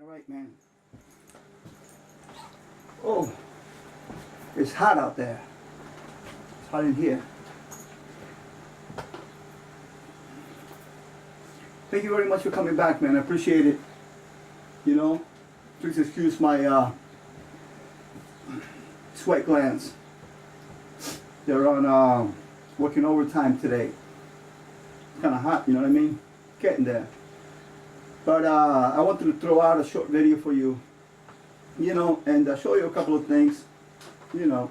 Alright, man. Oh, it's hot out there. It's hot in here. Thank you very much for coming back, man. I appreciate it. You know, please excuse my sweat glands. They're on working overtime today. It's kind of hot, you know what I mean? Getting there. But I wanted to throw out a short video for you, you know, and show you a couple of things, you know.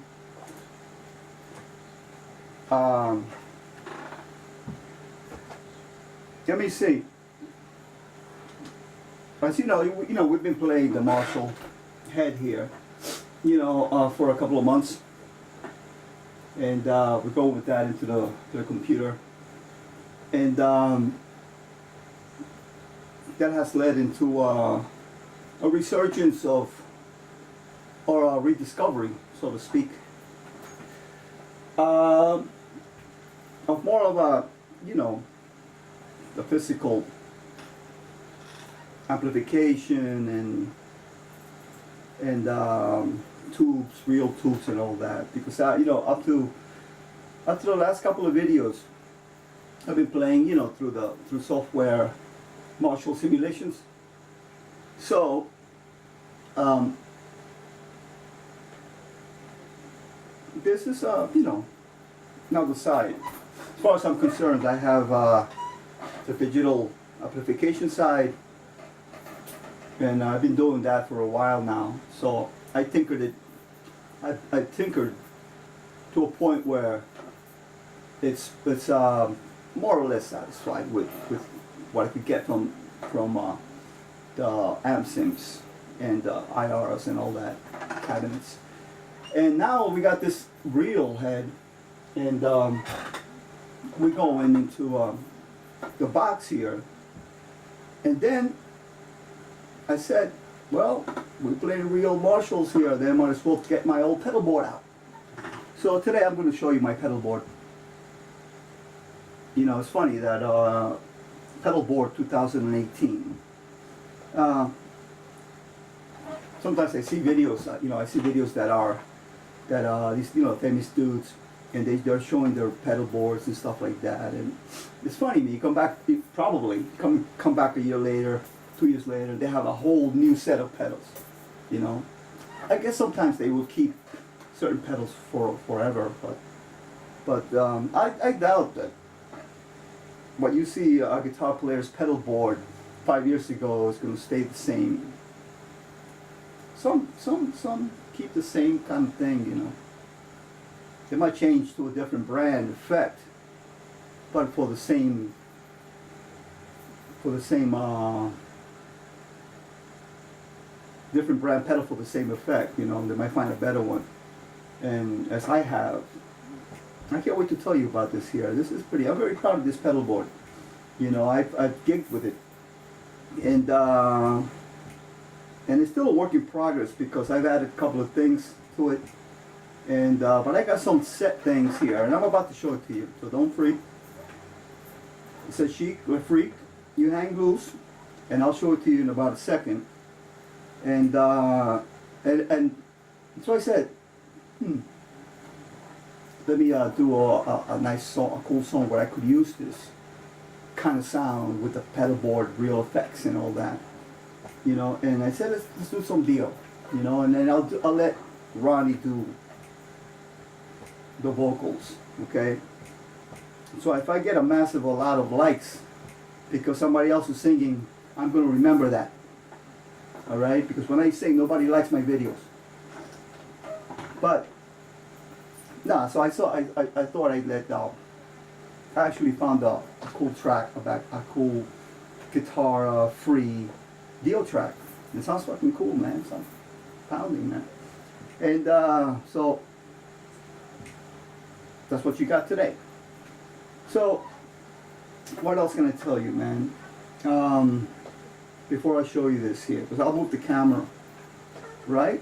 Let me see. As you know, we've been playing the Marshall head here, you know, for a couple of months, and we go with that into the computer, and that has led into a resurgence of, or a rediscovery, so to speak, of more of a, you know, the physical amplification and tubes, real tubes and all that, because you know, up to the last couple of videos I've been playing, you know, through software Marshall simulations. So This is, you know, now the side. As far as I'm concerned, I have the digital amplification side, and I've been doing that for a while now. So I tinkered it. I tinkered to a point where it's more or less satisfied with what I could get from the amp sinks and the IRs and all that cabinets. And now we got this reel head, and we're going into the box here. And then I said, well, we're playing real Marshalls here, then I might as well get my old pedal board out. So today I'm going to show you my pedal board. You know, it's funny that Pedalboard 2018. Sometimes I see videos, you know, I see videos that these, you know, famous dudes, and they're showing their pedal boards and stuff like that. And it's funny, you come back, probably come back a year later, 2 years later, they have a whole new set of pedals. You know, I guess sometimes they will keep certain pedals for forever, but I doubt that what you see a guitar player's pedal board 5 years ago is going to stay the same. Some keep the same kind of thing, you know. They might change to a different brand effect, but for the same different brand pedal for the same effect, you know. They might find a better one. And as I have, I can't wait to tell you about this here. This is pretty. I'm very proud of this pedal board. You know, I've gigged with it, and it's still a work in progress because I've added a couple of things to it, and but I got some set things here, and I'm about to show it to you. So don't freak. It says chic or freak. You hang loose, and I'll show it to you in about a second. And so I said, let me do a nice song, a cool song where I could use this kind of sound with the pedal board, real effects and all that, you know. And I said, let's do some DIO, you know, and then I'll let Ronnie do the vocals, okay. So if I get a lot of likes because somebody else is singing, I'm going to remember that, all right, because when I sing, nobody likes my videos. But nah, so I thought I'd let I actually found a cool track about a cool guitar free DIO track. It sounds fucking cool, man. It sounds pounding, man. And so that's what you got today. So what else can I tell you, man? Before I show you this here, because I'll move the camera, right?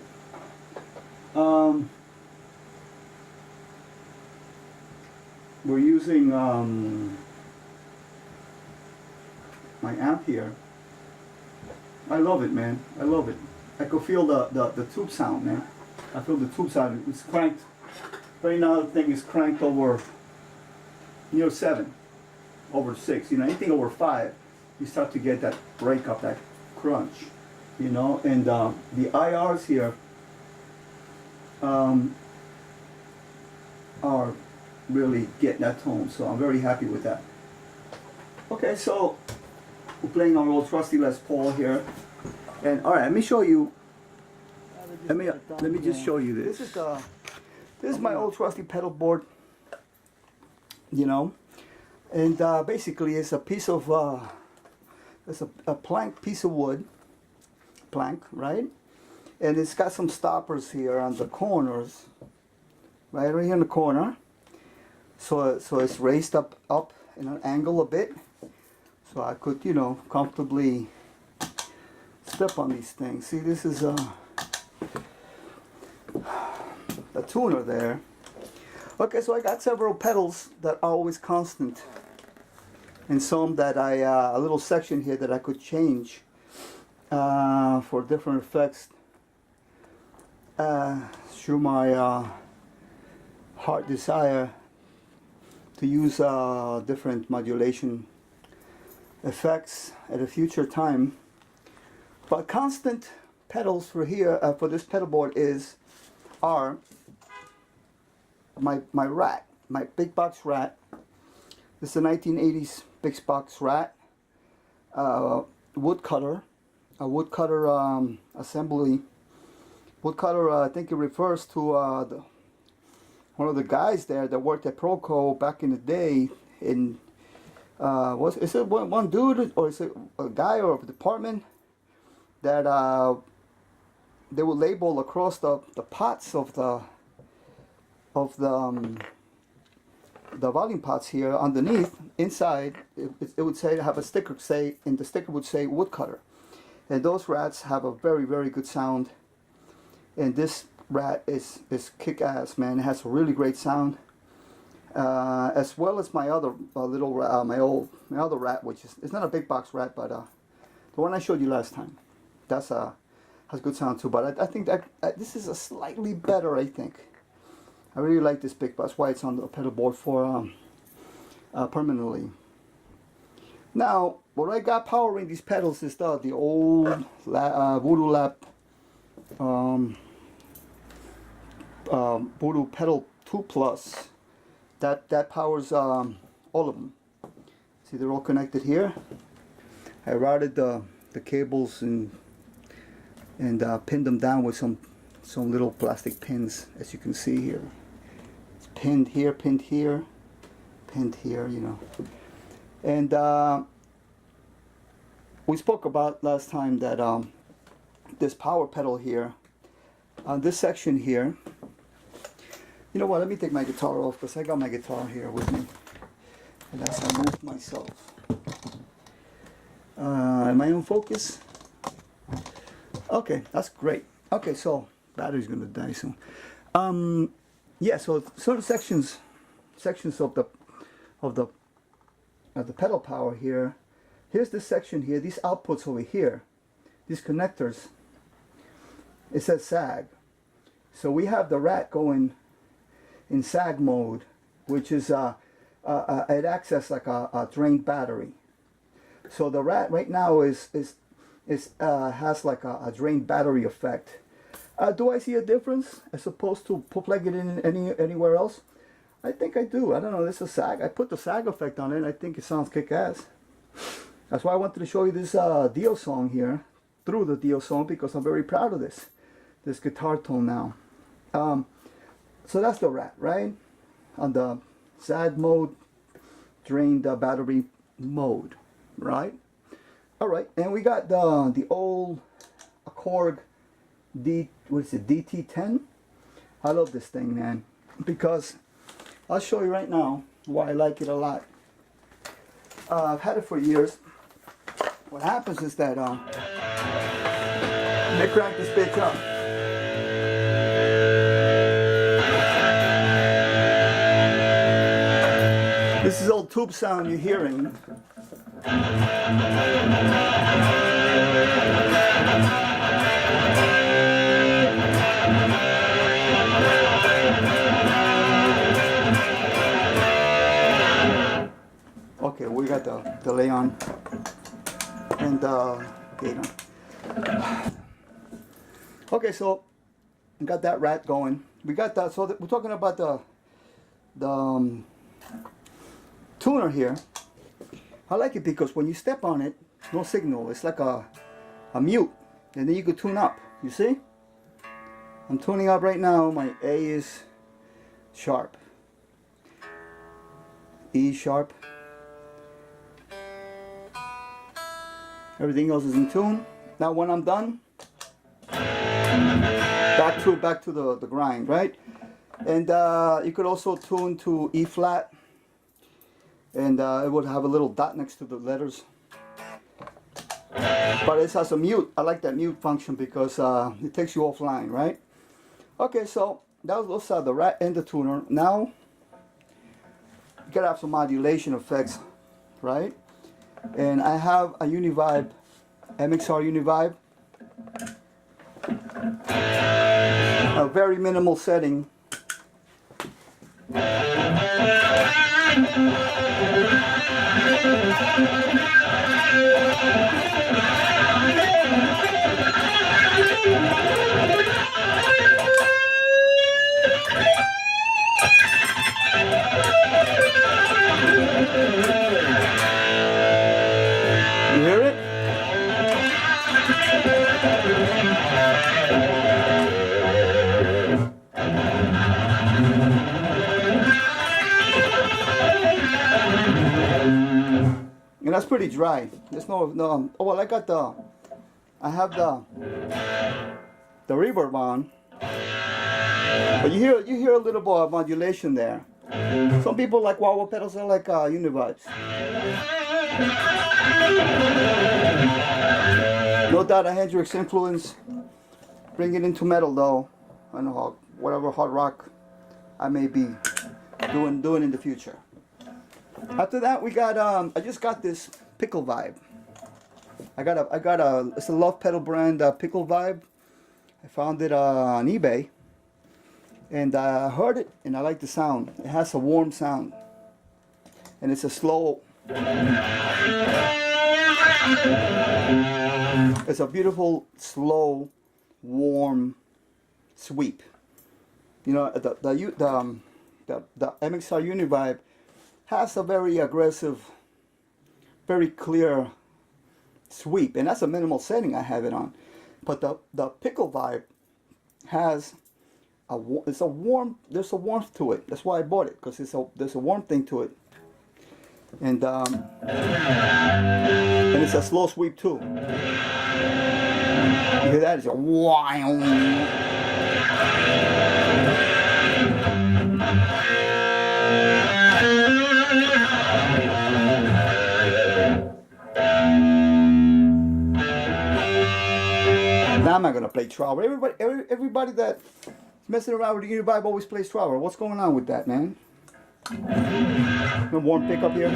We're using my amp here. I love it, man. I love it. I could feel the tube sound, man. I feel the tube sound. It's cranked. Right now the thing is cranked over near 7, over 6. You know, anything over 5, you start to get that break up, that crunch. You know, and the IRs here are really getting that tone, so I'm very happy with that. Okay, so we're playing our old trusty Les Paul here, and all right, let me show you. Let me just show you this. This is my old trusty pedal board. You know, and basically it's a piece of it's a plank piece of wood, right? And it's got some stoppers here on the corners, right here in the corner. So it's raised up in an angle a bit, so I could, you know, comfortably step on these things. See, this is a tuner there. Okay, so I got several pedals that are always constant, and some that a little section here that I could change for different effects through my heart desire to use different modulation effects at a future time. But constant pedals for here, for this pedal board are my Rat, my big box Rat. This is a 1980s big box Rat, woodcutter, a woodcutter assembly. Woodcutter, I think it refers to one of the guys there that worked at Proco back in the day. In is it one dude, or is it a guy or a department that they would label across the pots of the volume pots here underneath, inside it would say, have a sticker say, and the sticker would say woodcutter. And those Rats have a very, very good sound. And this Rat is kick-ass, man. It has a really great sound. As well as my other my other Rat, which is, it's not a big box Rat, but the one I showed you last time. That's has good sound too. But I think that this is a slightly better, I think. I really like this big box. That's why it's on the pedal board for permanently. Now, what I got powering these pedals is the old Voodoo Lab Voodoo Pedal 2 Plus. That powers all of them. See, they're all connected here. I routed the cables and pinned them down with some little plastic pins, as you can see here. It's pinned here, pinned here, pinned here, you know. And we spoke about last time that this power pedal here, on this section here, you know what, let me take my guitar off, because I got my guitar here with me. And that's how I move myself. Am I on focus? Okay, that's great. Okay, so battery's gonna die soon. Yeah, so sort of sections of the pedal power here. Here's this section here, these outputs over here, these connectors. It says sag. So we have the Rat going in sag mode, which is it acts as like a drained battery. So the Rat right now has like a drained battery effect. Do I see a difference as opposed to plug it in anywhere else? I think I do. I don't know. This is sag. I put the sag effect on it, and I think it sounds kick-ass. That's why I wanted to show you this DIO song here, through the DIO song, because I'm very proud of this guitar tone now. So that's the Rat, right? On the sag mode, drained battery mode, right? All right, and we got the old Korg DT10. I love this thing, man, because I'll show you right now why I like it a lot. I've had it for years. What happens is that let me crank this bitch up. This is old tube sound you're hearing. Okay, we got the delay on and gate on. Okay, so we got that Rat going. We got that. So we're talking about the tuner here. I like it because when you step on it, no signal. It's like a mute, and then you could tune up. You see? I'm tuning up right now. My A is sharp, E sharp. Everything else is in tune. Now when I'm done, back to the grind, right? And you could also tune to E flat, and it would have a little dot next to the letters. But it has a mute. I like that mute function because it takes you offline, right? Okay, so those are the Rat and the tuner. Now you gotta have some modulation effects, right? And I have a Univibe, MXR Univibe, a very minimal setting. pretty dry. There's no oh well, I have the reverb on, but you hear a little bit of modulation there. Some people like wah-wah pedals, are like univibes. No doubt a Hendrix influence. Bring it into metal though. I know how, whatever hard rock I may be doing in the future. After that, we got I just got this Pickle Vibe. I got a it's a Love Pedal brand Pickle Vibe. I found it on eBay, and I heard it and I like the sound. It has a warm sound, and it's a slow. It's a beautiful, slow, warm sweep. You know, the MXR Univibe has a very aggressive, very clear sweep, and that's a minimal setting I have it on. But the Pickle Vibe has there's a warmth to it. That's why I bought it, because there's a warm thing to it, and it's a slow sweep too. You hear that? It's a wild. Now I'm not gonna play trowel. Everybody that's messing around with the Univibe always plays trowel. What's going on with that, man? No warm pickup here.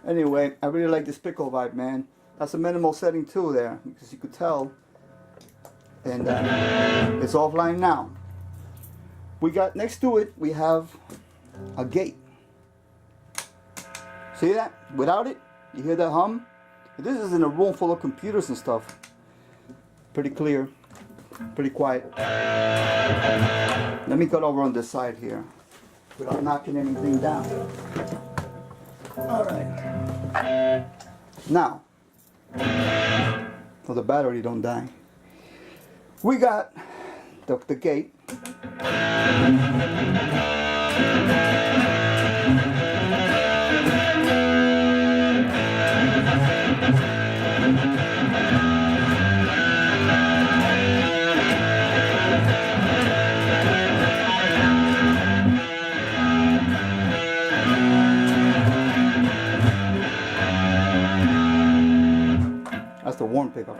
Anyway, I really like this Pickle Vibe, man. That's a minimal setting too there, because you could tell. And it's offline now. We got next to it, we have a gate. See that? Without it, you hear that hum? This is in a room full of computers and stuff. Pretty clear, pretty quiet. Let me cut over on this side here without knocking anything down. All right. Now, so the battery don't die. We got the gate. That's the warm pickup.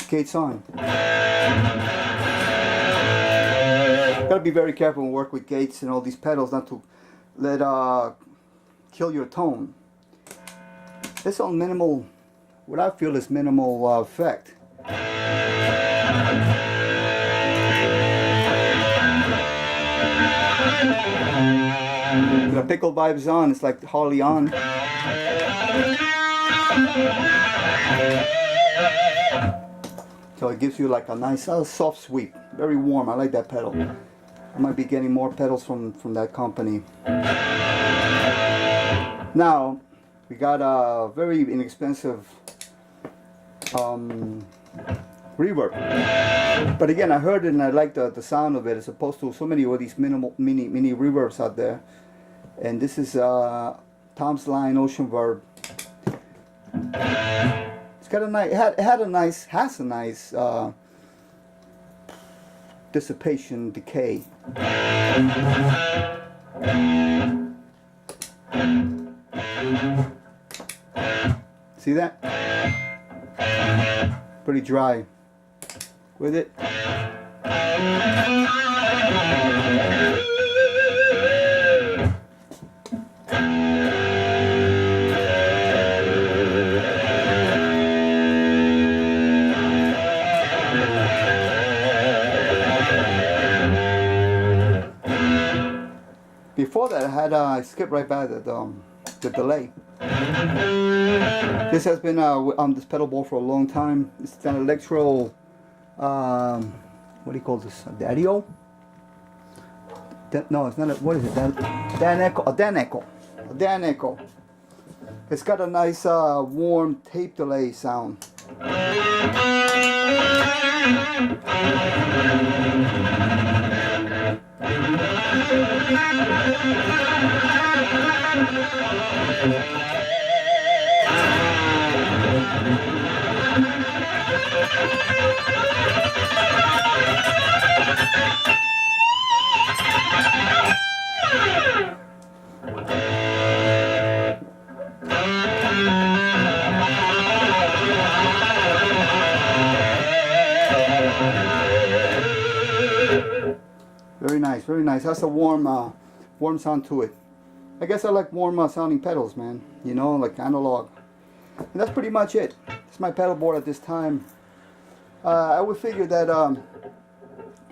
Gates on. Gotta be very careful and work with gates and all these pedals not to let kill your tone. It's on minimal, what I feel is minimal effect. The Pickle Vibe's on, it's like hardly on. So it gives you like a nice soft sweep, very warm. I like that pedal. I might be getting more pedals from that company. Now we got a very inexpensive reverb, but again I heard it and I like the sound of it, as opposed to so many of these mini reverbs out there. And this is Tom's Line Ocean Verb. It's got a nice, has a nice dissipation, decay. See that? Pretty dry with it. Before that, I skipped right by the the delay. This has been on this pedal board for a long time. It's an electro, what do you call this? A DIO? No, it's not. What is it? Dan Echo. A Dan Echo. A Dan Echo. It's got a nice warm tape delay sound. Very nice, very nice. Has a warm sound to it. I guess I like warm sounding pedals, man. You know, like analog. And that's pretty much it. It's my pedal board at this time. I would figure that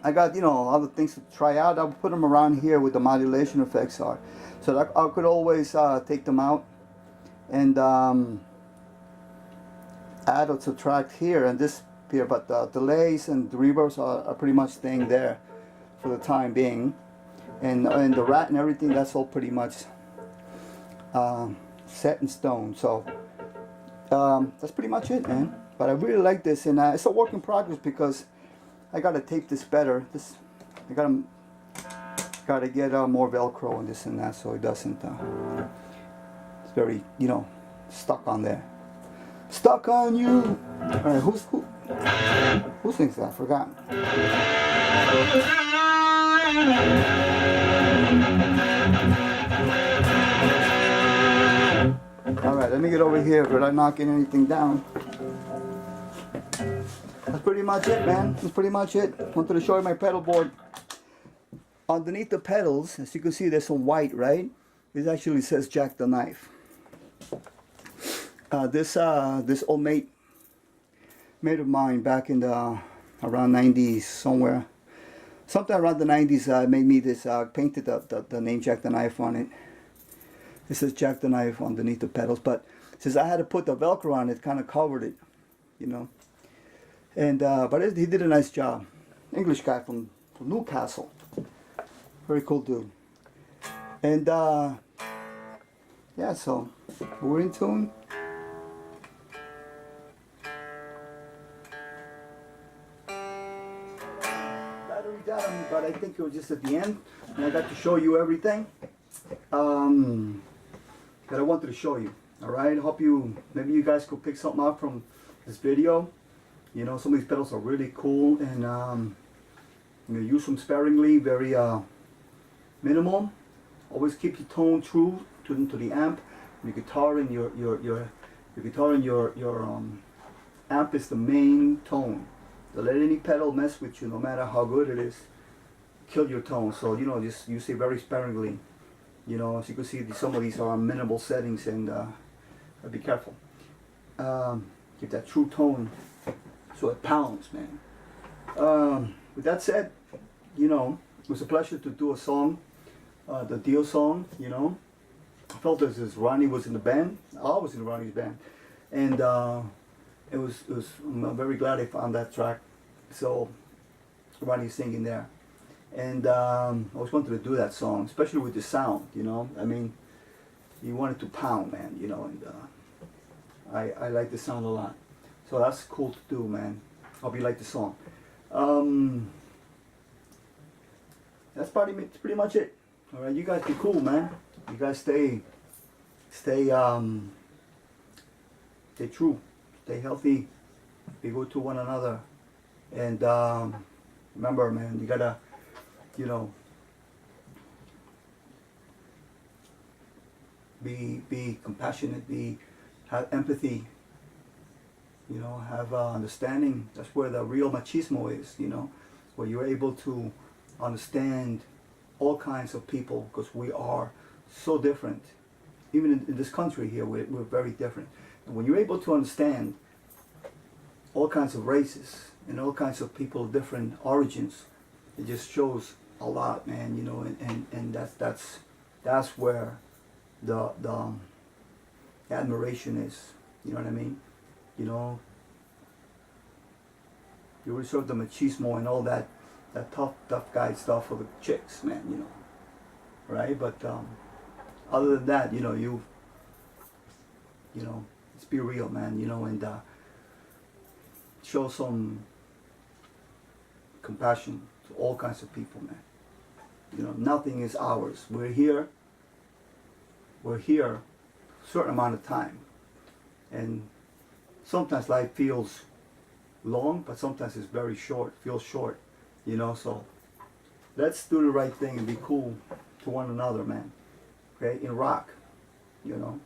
I got, you know, other things to try out. I would put them around here with the modulation effects are, so that I could always take them out and add or subtract here and this here. But the delays and the reverbs are pretty much staying there for the time being, and the rat and everything, that's all pretty much set in stone. So that's pretty much it, man. But I really like this, and it's a work in progress because I gotta tape this better. I gotta get more Velcro and this and that, so it doesn't. It's very, you know, stuck on there. Stuck on you. All right, who sings that? I forgot. Alright, let me get over here without knocking anything down. That's pretty much it, man. That's pretty much it. Wanted to show you my pedal board. Underneath the pedals, as you can see, there's some white, right? It actually says Jack the Knife. This old mate of mine back in the around 90s somewhere. Sometime around the 90s, made me this, painted the name Jack the Knife on it. It says Jack the Knife underneath the pedals, but since I had to put the Velcro on it, kind of covered it, you know. And but he did a nice job. English guy from Newcastle. Very cool dude. And yeah, so we're in tune. But I think it was just at the end, and I got to show you everything that I wanted to show you. All right, hope maybe you guys could pick something up from this video. You know, some of these pedals are really cool, and you know, use them sparingly, very minimal. Always keep your tone true to the amp. Your guitar and your guitar and your amp is the main tone. Don't let any pedal mess with you, no matter how good it is. Kill your tone. So, you know, just use it very sparingly. You know, as you can see, some of these are on minimal settings, and be careful. Get that true tone so it pounds, man. With that said, you know, it was a pleasure to do a song, the DIO song. You know, I felt as Ronnie was in the band. I was in Ronnie's band, and I'm very glad I found that track. So Ronnie's singing there, and I always wanted to do that song, especially with the sound. You know, I mean, you want it to pound, man. You know, and I like the sound a lot. So that's cool to do, man. Hope you like the song. That's pretty much it. All right, you guys be cool, man. You guys stay true, stay healthy, be good to one another, and remember, man, you gotta, you know, be compassionate, have empathy, you know, have understanding. That's where the real machismo is, you know, where you're able to understand all kinds of people, because we are so different. Even in this country here, we're very different. And when you're able to understand all kinds of races and all kinds of people of different origins, it just shows a lot, man, you know, and that's where the admiration is. You know what I mean? You know, you reserve the machismo and all that tough guy stuff for the chicks, man, you know, right? But other than that, you know, you know, let's be real, man, you know, and show some compassion to all kinds of people, man. You know, nothing is ours. We're here a certain amount of time, and sometimes life feels long, but sometimes it's very short, feels short, you know. So let's do the right thing and be cool to one another, man. Okay, in rock, you know,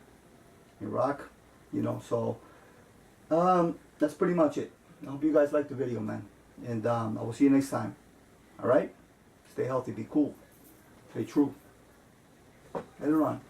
so that's pretty much it. I hope you guys liked the video, man, and I will see you next time. All right, stay healthy, be cool, stay true. Later on.